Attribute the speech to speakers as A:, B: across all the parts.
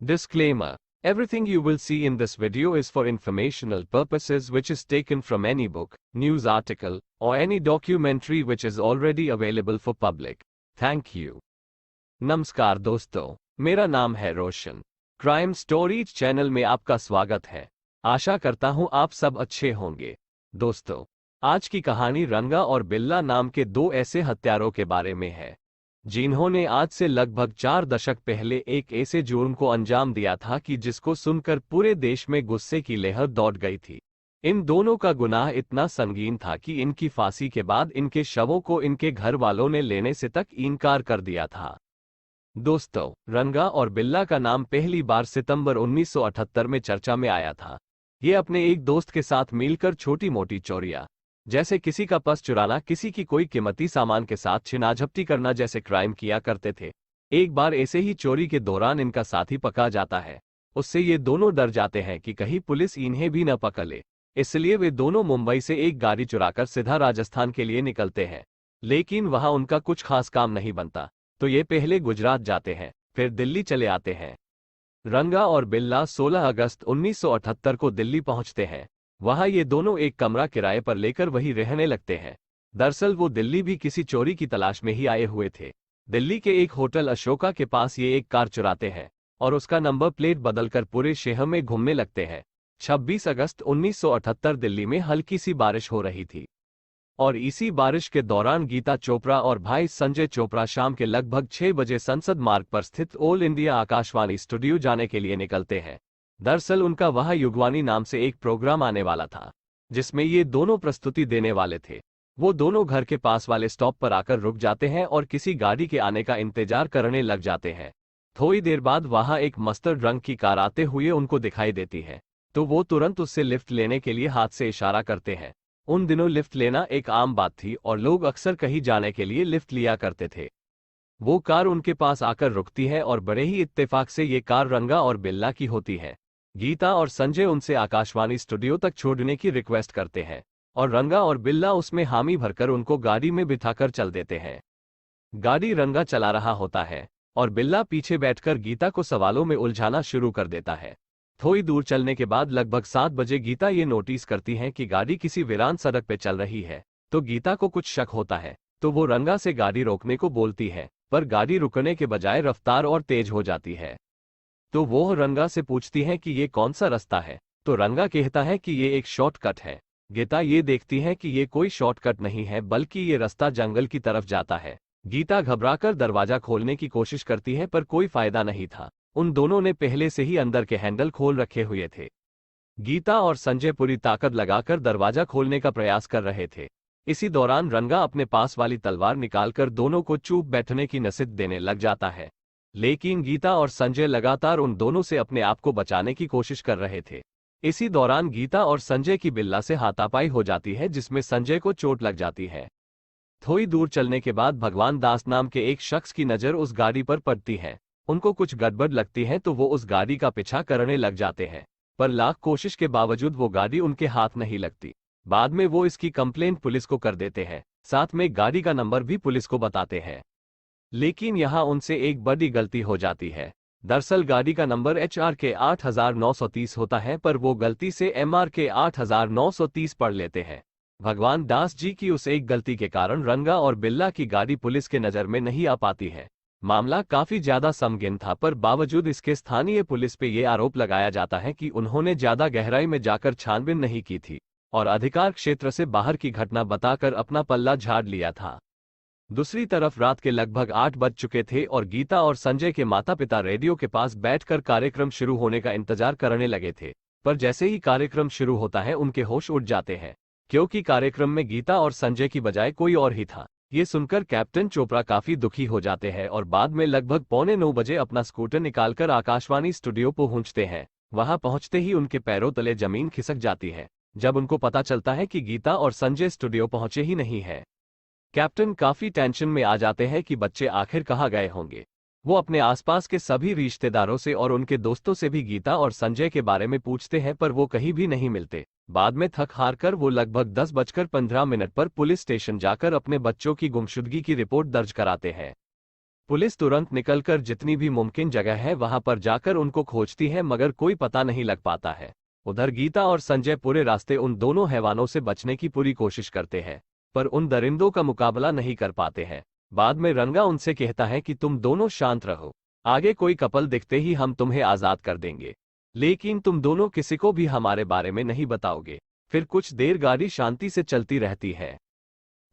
A: Disclaimer. Everything you will see in this video is for informational purposes which is taken from any book, news article, or any documentary which is already available for public. Thank you. नमस्कार दोस्तों, मेरा नाम है रोशन। Crime stories channel में आपका स्वागत है। आशा करता हूं आप सब अच्छे होंगे। दोस्तों, आज की कहानी रंगा और बिल्ला नाम के दो ऐसे हत्यारों के बारे में है जिन्होंने आज से लगभग 4 दशक पहले एक ऐसे जुर्म को अंजाम दिया था कि जिसको सुनकर पूरे देश में गुस्से की लहर दौड़ गई थी। इन दोनों का गुनाह इतना संगीन था कि इनकी फांसी के बाद इनके शवों को इनके घर वालों ने लेने से तक इनकार कर दिया था। दोस्तों, रंगा और बिल्ला का नाम पहली बार सितंबर 1978 में चर्चा में आया था। ये अपने एक दोस्त के साथ मिलकर छोटी मोटी चोरियां, जैसे किसी का पर्स चुराना, किसी की कोई कीमती सामान के साथ छिनाझपटी करना जैसे क्राइम किया करते थे। एक बार ऐसे ही चोरी के दौरान इनका साथी पकड़ा जाता है। उससे ये दोनों डर जाते हैं कि कहीं पुलिस इन्हें भी न पकड़ ले, इसलिए वे दोनों मुंबई से एक गाड़ी चुराकर सीधा राजस्थान के लिए निकलते हैं। लेकिन वहां उनका कुछ खास काम नहीं बनता, तो ये पहले गुजरात जाते हैं, फिर दिल्ली चले आते हैं। रंगा और बिल्ला 16 अगस्त 1978 को दिल्ली पहुंचते हैं। वहां ये दोनों एक कमरा किराए पर लेकर वहीं रहने लगते हैं। दरअसल वो दिल्ली भी किसी चोरी की तलाश में ही आए हुए थे। दिल्ली के एक होटल अशोका के पास ये एक कार चुराते हैं और उसका नंबर प्लेट बदलकर पूरे शहर में घूमने लगते हैं। 26 अगस्त 1978 दिल्ली में हल्की सी बारिश हो रही थी और इसी बारिश के दौरान गीता चोपड़ा और भाई संजय चोपड़ा शाम के लगभग 6 बजे संसद मार्ग पर स्थित ऑल इंडिया आकाशवाणी स्टूडियो जाने के लिए निकलते हैं। दरअसल उनका वहां युगवानी नाम से एक प्रोग्राम आने वाला था जिसमें ये दोनों प्रस्तुति देने वाले थे। वो दोनों घर के पास वाले स्टॉप पर आकर रुक जाते हैं और किसी गाड़ी के आने का इंतजार करने लग जाते हैं। थोड़ी देर बाद वहां एक मस्टर्ड रंग की कार आते हुए उनको दिखाई देती है, तो वो तुरंत उससे लिफ्ट लेने के लिए हाथ से इशारा करते हैं। उन दिनों लिफ्ट लेना एक आम बात थी और लोग अक्सर कहीं जाने के लिए लिफ्ट लिया करते थे। वो कार उनके पास आकर रुकती है और बड़े ही इत्तेफाक से ये कार रंगा और बिल्ला की होती है। गीता और संजय उनसे आकाशवाणी स्टूडियो तक छोड़ने की रिक्वेस्ट करते हैं और रंगा और बिल्ला उसमें हामी भरकर उनको गाड़ी में बिठाकर चल देते हैं। गाड़ी रंगा चला रहा होता है और बिल्ला पीछे बैठकर गीता को सवालों में उलझाना शुरू कर देता है। थोड़ी दूर चलने के बाद लगभग 7 बजे गीता ये नोटिस करती है कि गाड़ी किसी वीरान सड़क पे चल रही है। तो गीता को कुछ शक होता है, तो वो रंगा से गाड़ी रोकने को बोलती है, पर गाड़ी रुकने के बजाय रफ्तार और तेज हो जाती है। तो वो रंगा से पूछती है कि ये कौन सा रास्ता है, तो रंगा कहता है कि ये एक शॉर्टकट है। गीता ये देखती है कि ये कोई शॉर्टकट नहीं है बल्कि ये रास्ता जंगल की तरफ जाता है। गीता घबराकर दरवाजा खोलने की कोशिश करती है पर कोई फायदा नहीं था। उन दोनों ने पहले से ही अंदर के हैंडल खोल रखे हुए थे। गीता और संजय पूरी ताकत लगाकर दरवाजा खोलने का प्रयास कर रहे थे। इसी दौरान रंगा अपने पास वाली तलवार निकालकर दोनों को चुप बैठने की नसीहत देने लग जाता है। लेकिन गीता और संजय लगातार उन दोनों से अपने आप को बचाने की कोशिश कर रहे थे। इसी दौरान गीता और संजय की बिल्ला से हाथापाई हो जाती है जिसमें संजय को चोट लग जाती है। थोड़ी दूर चलने के बाद भगवान दास नाम के एक शख्स की नजर उस गाड़ी पर पड़ती है। उनको कुछ गड़बड़ लगती है तो वो उस गाड़ी का पीछा करने लग जाते हैं, पर लाख कोशिश के बावजूद वो गाड़ी उनके हाथ नहीं लगती। बाद में वो इसकी कंप्लेंट पुलिस को कर देते हैं, साथ में गाड़ी का नंबर भी पुलिस को बताते हैं। लेकिन यहाँ उनसे एक बड़ी गलती हो जाती है। दरअसल गाड़ी का नंबर HR के 8930 होता है, पर वो गलती से MR के 8930 पढ़ लेते हैं। भगवान दास जी की उस एक गलती के कारण रंगा और बिल्ला की गाड़ी पुलिस के नजर में नहीं आ पाती है। मामला काफी ज्यादा संगीन था, पर बावजूद इसके स्थानीय पुलिस पे ये आरोप लगाया जाता है कि उन्होंने ज्यादा गहराई में जाकर छानबीन नहीं की थी और अधिकार क्षेत्र से बाहर की घटना बताकर अपना पल्ला झाड़ लिया था। दूसरी तरफ रात के लगभग 8 बज चुके थे और गीता और संजय के माता पिता रेडियो के पास बैठकर कार्यक्रम शुरू होने का इंतजार करने लगे थे। पर जैसे ही कार्यक्रम शुरू होता है उनके होश उड़ जाते हैं, क्योंकि कार्यक्रम में गीता और संजय की बजाय कोई और ही था। ये सुनकर कैप्टन चोपड़ा काफी दुखी हो जाते हैं और बाद में लगभग 8:45 बजे अपना स्कूटर निकालकर आकाशवाणी स्टूडियो पहुंचते हैं। वहां पहुंचते ही उनके पैरों तले जमीन खिसक जाती है जब उनको पता चलता है कि गीता और संजय स्टूडियो पहुंचे ही नहीं है। कैप्टन काफी टेंशन में आ जाते हैं कि बच्चे आखिर कहाँ गए होंगे। वो अपने आसपास के सभी रिश्तेदारों से और उनके दोस्तों से भी गीता और संजय के बारे में पूछते हैं, पर वो कहीं भी नहीं मिलते। बाद में थक हार कर वो लगभग 10:15 पर पुलिस स्टेशन जाकर अपने बच्चों की गुमशुदगी की रिपोर्ट दर्ज कराते हैं। पुलिस तुरंत निकलकर जितनी भी मुमकिन जगह है वहां पर जाकर उनको खोजती है, मगर कोई पता नहीं लग पाता है। उधर गीता और संजय पूरे रास्ते उन दोनों हैवानों से बचने की पूरी कोशिश करते हैं, पर उन दरिंदों का मुकाबला नहीं कर पाते हैं। बाद में रंगा उनसे कहता है कि तुम दोनों शांत रहो, आगे कोई कपल दिखते ही हम तुम्हें आजाद कर देंगे, लेकिन तुम दोनों किसी को भी हमारे बारे में नहीं बताओगे। फिर कुछ देर गाड़ी शांति से चलती रहती है।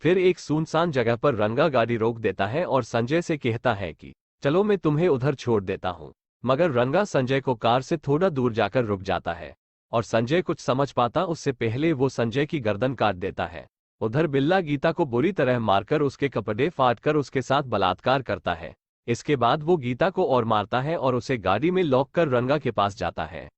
A: फिर एक सुनसान जगह पर रंगा गाड़ी रोक देता है और संजय से कहता है कि चलो मैं तुम्हें उधर छोड़ देता हूं, मगर रंगा संजय को कार से थोड़ा दूर जाकर रुक जाता है और संजय कुछ समझ पाता उससे पहले वो संजय की गर्दन काट देता है। उधर बिल्ला गीता को बुरी तरह मारकर उसके कपड़े फाड़कर उसके साथ बलात्कार करता है। इसके बाद वो गीता को और मारता है और उसे गाड़ी में लॉक कर रंगा के पास जाता है।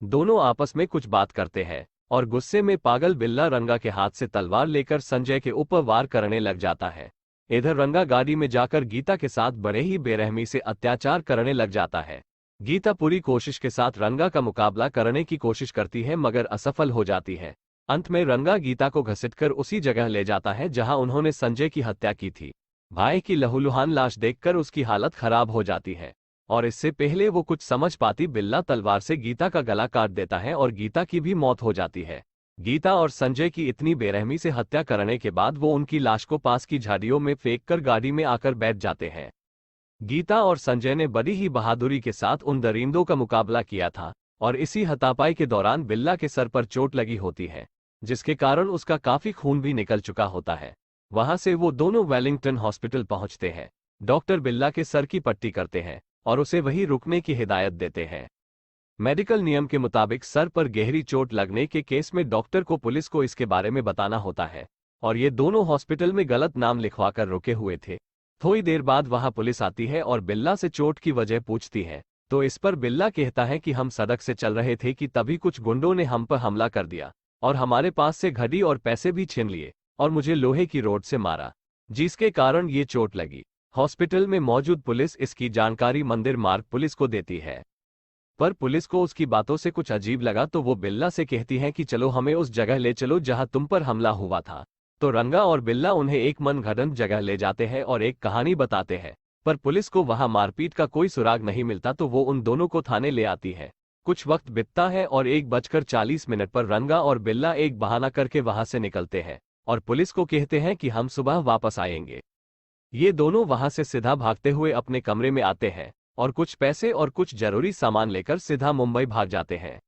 A: दोनों आपस में कुछ बात करते हैं और गुस्से में पागल बिल्ला रंगा के हाथ से तलवार लेकर संजय के ऊपर वार करने लग जाता है। इधर रंगा गाड़ी में जाकर गीता के साथ बड़े ही बेरहमी से अत्याचार करने लग जाता है। गीता पूरी कोशिश के साथ रंगा का मुकाबला करने की कोशिश करती है, मगर असफल हो जाती है। अंत में रंगा गीता को घसीटकर उसी जगह ले जाता है जहां उन्होंने संजय की हत्या की थी। भाई की लहूलुहान लाश देखकर उसकी हालत खराब हो जाती है और इससे पहले वो कुछ समझ पाती बिल्ला तलवार से गीता का गला काट देता है और गीता की भी मौत हो जाती है। गीता और संजय की इतनी बेरहमी से हत्या करने के बाद वो उनकी लाश को पास की झाड़ियों में फेंककर गाड़ी में आकर बैठ जाते हैं। गीता और संजय ने बड़ी ही बहादुरी के साथ उन दरिंदों का मुकाबला किया था और इसी हाथापाई के दौरान बिल्ला के सर पर चोट लगी होती है, जिसके कारण उसका काफी खून भी निकल चुका होता है। वहां से वो दोनों वेलिंगटन हॉस्पिटल पहुंचते हैं। डॉक्टर बिल्ला के सर की पट्टी करते हैं और उसे वहीं रुकने की हिदायत देते हैं। मेडिकल नियम के मुताबिक सर पर गहरी चोट लगने के केस में डॉक्टर को पुलिस को इसके बारे में बताना होता है और ये दोनों हॉस्पिटल में गलत नाम लिखवाकर रुके हुए थे। थोड़ी देर बाद वहां पुलिस आती है और बिल्ला से चोट की वजह पूछती है, तो इस पर बिल्ला कहता है कि हम सड़क से चल रहे थे कि तभी कुछ गुंडों ने हम पर हमला कर दिया और हमारे पास से घड़ी और पैसे भी छीन लिए और मुझे लोहे की रोड से मारा, जिसके कारण ये चोट लगी। हॉस्पिटल में मौजूद पुलिस इसकी जानकारी मंदिर मार्ग पुलिस को देती है, पर पुलिस को उसकी बातों से कुछ अजीब लगा, तो वो बिल्ला से कहती है कि चलो हमें उस जगह ले चलो जहां तुम पर हमला हुआ था। तो रंगा और बिल्ला उन्हें एक मनगढ़ंत जगह ले जाते हैं और एक कहानी बताते हैं, पर पुलिस को वहां मारपीट का कोई सुराग नहीं मिलता, तो वो उन दोनों को थाने ले आती है। कुछ वक्त बीतता है और 1:40 पर रंगा और बिल्ला एक बहाना करके वहां से निकलते हैं और पुलिस को कहते हैं कि हम सुबह वापस आएंगे। ये दोनों वहां से सीधा भागते हुए अपने कमरे में आते हैं और कुछ पैसे और कुछ जरूरी सामान लेकर सीधा मुंबई भाग जाते हैं।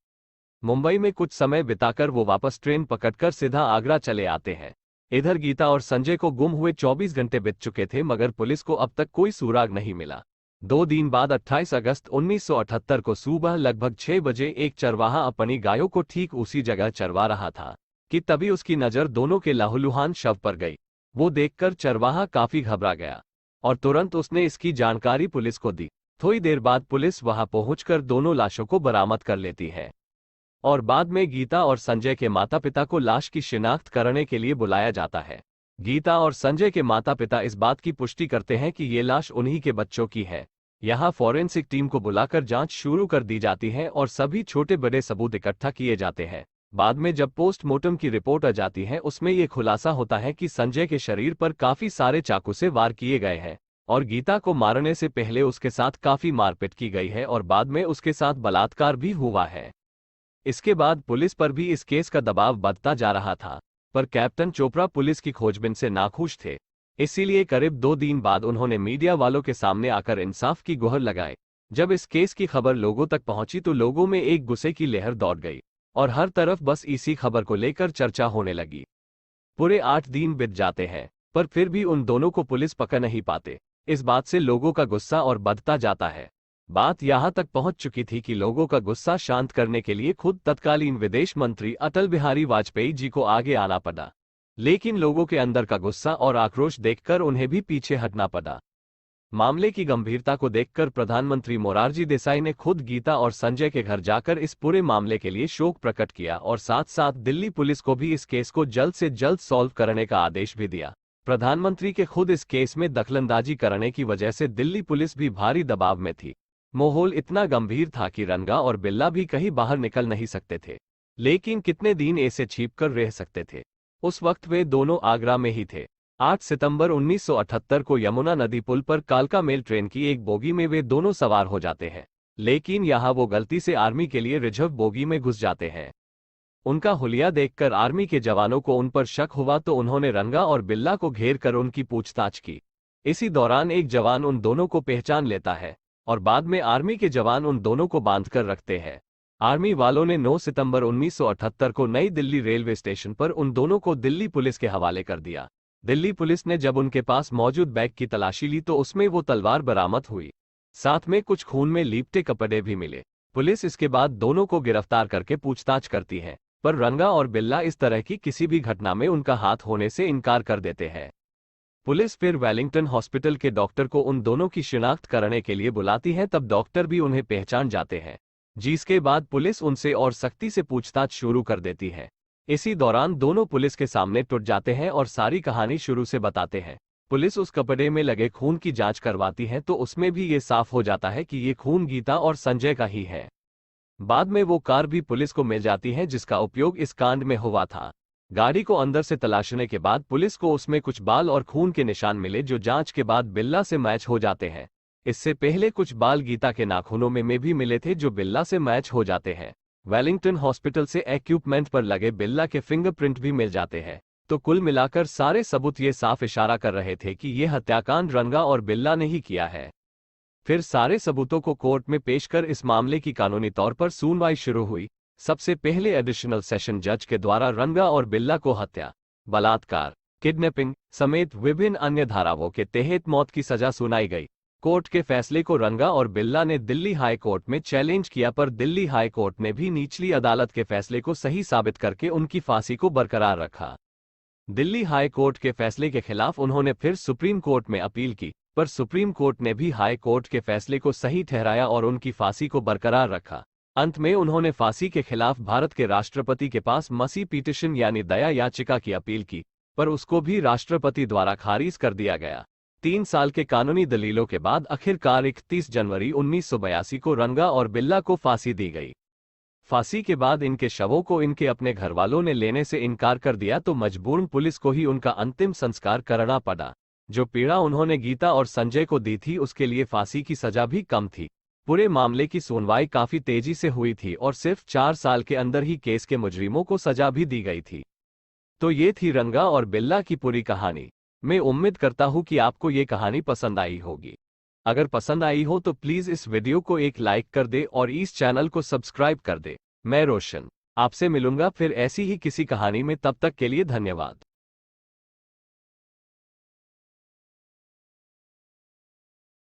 A: मुंबई में कुछ समय बिताकर वो वापस ट्रेन पकड़कर सीधा आगरा चले आते हैं। इधर गीता और संजय को गुम हुए 24 घंटे बीत चुके थे, मगर पुलिस को अब तक कोई सुराग नहीं मिला। 2 दिन बाद 28 अगस्त 1978 को सुबह लगभग 6 बजे एक चरवाहा अपनी गायों को ठीक उसी जगह चरवा रहा था कि तभी उसकी नजर दोनों के लहूलुहान शव पर गई। वो देखकर चरवाहा काफी घबरा गया और तुरंत उसने इसकी जानकारी पुलिस को दी। थोड़ी देर बाद पुलिस वहां पहुंचकर दोनों लाशों को बरामद कर लेती है और बाद में गीता और संजय के माता पिता को लाश की शिनाख्त करने के लिए बुलाया जाता है। गीता और संजय के माता पिता इस बात की पुष्टि करते हैं कि ये लाश उन्हीं के बच्चों की है। यहाँ फॉरेंसिक टीम को बुलाकर जांच शुरू कर दी जाती है और सभी छोटे बड़े सबूत इकट्ठा किए जाते हैं। बाद में जब पोस्टमार्टम की रिपोर्ट आ जाती है, उसमें ये खुलासा होता है कि संजय के शरीर पर काफी सारे चाकू से वार किए गए हैं और गीता को मारने से पहले उसके साथ काफी मारपीट की गई है और बाद में उसके साथ बलात्कार भी हुआ है। इसके बाद पुलिस पर भी इस केस का दबाव बढ़ता जा रहा था, पर कैप्टन चोपड़ा पुलिस की खोजबीन से नाखुश थे। इसीलिए करीब 2 दिन बाद उन्होंने मीडिया वालों के सामने आकर इंसाफ की गुहार लगाई। जब इस केस की खबर लोगों तक पहुंची तो लोगों में एक गुस्से की लहर दौड़ गई और हर तरफ बस इसी खबर को लेकर चर्चा होने लगी। पूरे 8 दिन बीत जाते हैं, पर फिर भी उन दोनों को पुलिस पकड़ नहीं पाते। इस बात से लोगों का गुस्सा और बढ़ता जाता है। बात यहां तक पहुंच चुकी थी कि लोगों का गुस्सा शांत करने के लिए खुद तत्कालीन विदेश मंत्री अटल बिहारी वाजपेयी जी को आगे आना पड़ा, लेकिन लोगों के अंदर का गुस्सा और आक्रोश देखकर उन्हें भी पीछे हटना पड़ा। मामले की गंभीरता को देखकर प्रधानमंत्री मोरारजी देसाई ने खुद गीता और संजय के घर जाकर इस पूरे मामले के लिए शोक प्रकट किया और साथ साथ दिल्ली पुलिस को भी इस केस को जल्द से जल्द सॉल्व करने का आदेश भी दिया। प्रधानमंत्री के खुद इस केस में दखलंदाजी करने की वजह से दिल्ली पुलिस भी भारी दबाव में थी। माहौल इतना गंभीर था कि रंगा और बिल्ला भी कहीं बाहर निकल नहीं सकते थे, लेकिन कितने दिन ऐसे छिपकर रह सकते थे। उस वक्त वे दोनों आगरा में ही थे। 8 सितंबर 1978 को यमुना नदी पुल पर कालका मेल ट्रेन की एक बोगी में वे दोनों सवार हो जाते हैं, लेकिन यहाँ वो गलती से आर्मी के लिए रिजर्व बोगी में घुस जाते हैं। उनका हुलिया देखकर आर्मी के जवानों को उन पर शक हुआ तो उन्होंने रंगा और बिल्ला को घेर कर उनकी पूछताछ की। इसी दौरान एक जवान उन दोनों को पहचान लेता है और बाद में आर्मी के जवान उन दोनों को बांधकर रखते हैं। आर्मी वालों ने 9 सितंबर 1978 को नई दिल्ली रेलवे स्टेशन पर उन दोनों को दिल्ली पुलिस के हवाले कर दिया। दिल्ली पुलिस ने जब उनके पास मौजूद बैग की तलाशी ली तो उसमें वो तलवार बरामद हुई। साथ में कुछ खून में लीपटे कपड़े भी मिले। पुलिस इसके बाद दोनों को गिरफ्तार करके पूछताछ करती है, पर रंगा और बिल्ला इस तरह की किसी भी घटना में उनका हाथ होने से इनकार कर देते हैं। पुलिस फिर वेलिंगटन हॉस्पिटल के डॉक्टर को उन दोनों की शिनाख्त करने के लिए बुलाती है, तब डॉक्टर भी उन्हें पहचान जाते हैं, जिसके बाद पुलिस उनसे और सख्ती से पूछताछ शुरू कर देती है। इसी दौरान दोनों पुलिस के सामने टूट जाते हैं और सारी कहानी शुरू से बताते हैं। पुलिस उस कपड़े में लगे खून की जांच करवाती है तो उसमें भी ये साफ हो जाता है कि ये खून गीता और संजय का ही है। बाद में वो कार भी पुलिस को मिल जाती है जिसका उपयोग इस कांड में हुआ था। गाड़ी को अंदर से तलाशने के बाद पुलिस को उसमें कुछ बाल और खून के निशान मिले जो जांच के बाद बिल्ला से मैच हो जाते हैं। इससे पहले कुछ बाल गीता के नाखूनों में भी मिले थे जो बिल्ला से मैच हो जाते हैं। वेलिंगटन हॉस्पिटल से इक्विपमेंट पर लगे बिल्ला के फिंगरप्रिंट भी मिल जाते हैं। तो कुल मिलाकर सारे सबूत ये साफ इशारा कर रहे थे कि यह हत्याकांड रंगा और बिल्ला ने ही किया है। फिर सारे सबूतों को कोर्ट में पेश कर इस मामले की कानूनी तौर पर सुनवाई शुरू हुई। सबसे पहले एडिशनल सेशन जज के द्वारा रंगा और बिल्ला को हत्या, बलात्कार, किडनैपिंग समेत विभिन्न अन्य धाराओं के तहत मौत की सजा सुनाई गई। कोर्ट के फैसले को रंगा और बिल्ला ने दिल्ली हाई कोर्ट में चैलेंज किया, पर दिल्ली हाई कोर्ट ने भी निचली अदालत के फैसले को सही साबित करके उनकी फांसी को बरकरार रखा। दिल्ली हाई कोर्ट के फैसले के खिलाफ उन्होंने फिर सुप्रीम कोर्ट में अपील की, पर सुप्रीम कोर्ट ने भी हाई कोर्ट के फैसले को सही ठहराया और उनकी फांसी को बरकरार रखा। अंत में उन्होंने फांसी के खिलाफ भारत के राष्ट्रपति के पास मसी पिटीशन यानी दया याचिका की अपील की, पर उसको भी राष्ट्रपति द्वारा खारिज कर दिया गया। 3 साल के कानूनी दलीलों के बाद आखिरकार 31 जनवरी 1982 को रंगा और बिल्ला को फांसी दी गई। फांसी के बाद इनके शवों को इनके अपने घरवालों ने लेने से इनकार कर दिया तो मजबूरन पुलिस को ही उनका अंतिम संस्कार करना पड़ा। जो पीड़ा उन्होंने गीता और संजय को दी थी उसके लिए फांसी की सजा भी कम थी। पूरे मामले की सुनवाई काफी तेजी से हुई थी और सिर्फ 4 साल के अंदर ही केस के मुजरिमों को सजा भी दी गई थी। तो ये थी रंगा और बिल्ला की पूरी कहानी। मैं उम्मीद करता हूँ कि आपको ये कहानी पसंद आई होगी। अगर पसंद आई हो तो प्लीज इस वीडियो को एक लाइक कर दे और इस चैनल को सब्सक्राइब कर दे। मैं रोशन आपसे मिलूंगा फिर ऐसी ही किसी कहानी में, तब तक के लिए धन्यवाद।